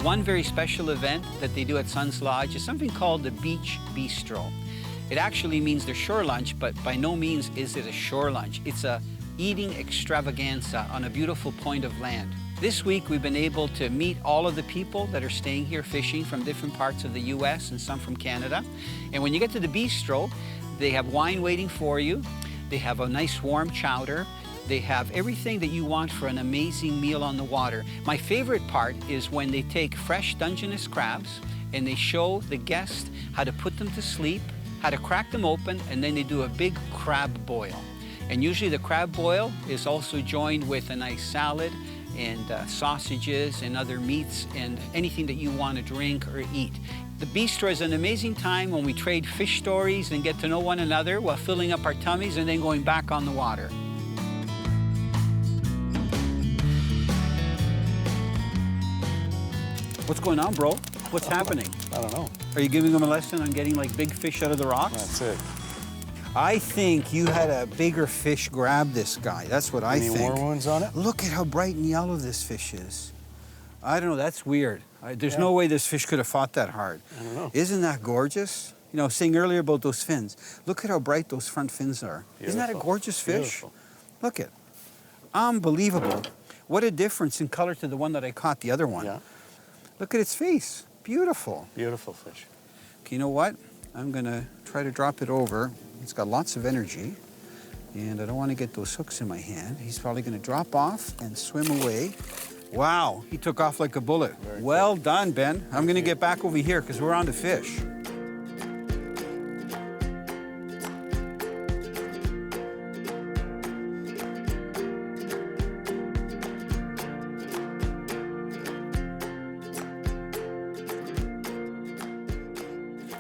One very special event that they do at Sun's Lodge is something called the Beach Bistro. It actually means the shore lunch, but by no means is it a shore lunch. It's a eating extravaganza on a beautiful point of land. This week, we've been able to meet all of the people that are staying here fishing from different parts of the US and some from Canada. And when you get to the bistro, they have wine waiting for you. They have a nice warm chowder. They have everything that you want for an amazing meal on the water. My favorite part is when they take fresh Dungeness crabs and they show the guest how to put them to sleep, how to crack them open, and then they do a big crab boil. And usually the crab boil is also joined with a nice salad and sausages and other meats and anything that you want to drink or eat. The bistro is an amazing time when we trade fish stories and get to know one another while filling up our tummies and then going back on the water. What's going on, bro? What's happening? I don't know. Are you giving them a lesson on getting like big fish out of the rocks? That's it. I think you had a bigger fish grab this guy. That's what I think. Any more wounds on it? Look at how bright and yellow this fish is. I don't know, that's weird. There's no way this fish could have fought that hard. I don't know. Isn't that gorgeous? You know, I was saying earlier about those fins. Look at how bright those front fins are. Beautiful. Isn't that a gorgeous fish? Beautiful. Look at, unbelievable. What a difference in color to the one that I caught, the other one. Yeah. Look at its face, beautiful. Beautiful fish. Okay, you know what? I'm gonna try to drop it over. It's got lots of energy, and I don't want to get those hooks in my hand. He's probably gonna drop off and swim away. Wow, he took off like a bullet. Well done, Ben. I'm gonna get back over here because we're on to fish.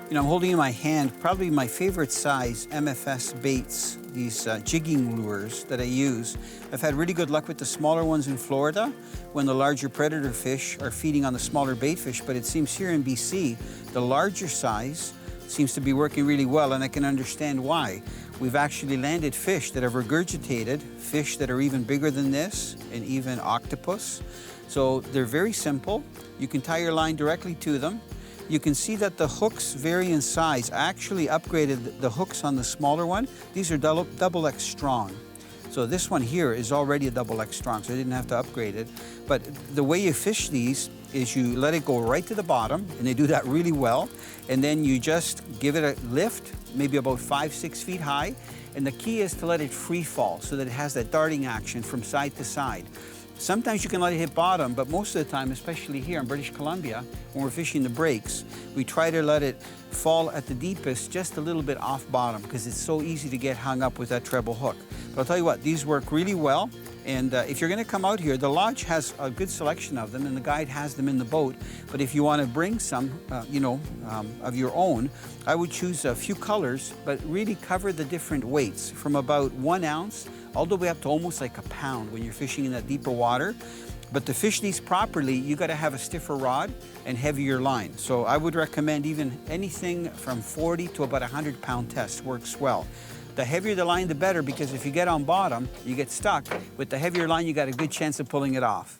You know, I'm holding in my hand probably my favorite size MFS baits, these jigging lures that I use. I've had really good luck with the smaller ones in Florida when the larger predator fish are feeding on the smaller bait fish, but it seems here in BC, the larger size seems to be working really well, and I can understand why. We've actually landed fish that have regurgitated, fish that are even bigger than this, and even octopus. So they're very simple. You can tie your line directly to them. You can see that the hooks vary in size. I actually upgraded the hooks on the smaller one. These are double X strong. So this one here is already a double X strong, so I didn't have to upgrade it. But the way you fish these is you let it go right to the bottom, and they do that really well. And then you just give it a lift, maybe about 5-6 feet high. And the key is to let it free fall so that it has that darting action from side to side. Sometimes you can let it hit bottom, but most of the time, especially here in British Columbia, when we're fishing the breaks, we try to let it fall at the deepest just a little bit off bottom because it's so easy to get hung up with that treble hook. But I'll tell you what, these work really well. And if you're gonna come out here, the lodge has a good selection of them and the guide has them in the boat. But if you wanna bring some, of your own, I would choose a few colors, but really cover the different weights from about 1 ounce all the way up to almost like a pound when you're fishing in that deeper water. But to fish these properly, you gotta have a stiffer rod and heavier line. So I would recommend even anything from 40 to about 100-pound test works well. The heavier the line, the better, because if you get on bottom, you get stuck. With the heavier line, you got a good chance of pulling it off.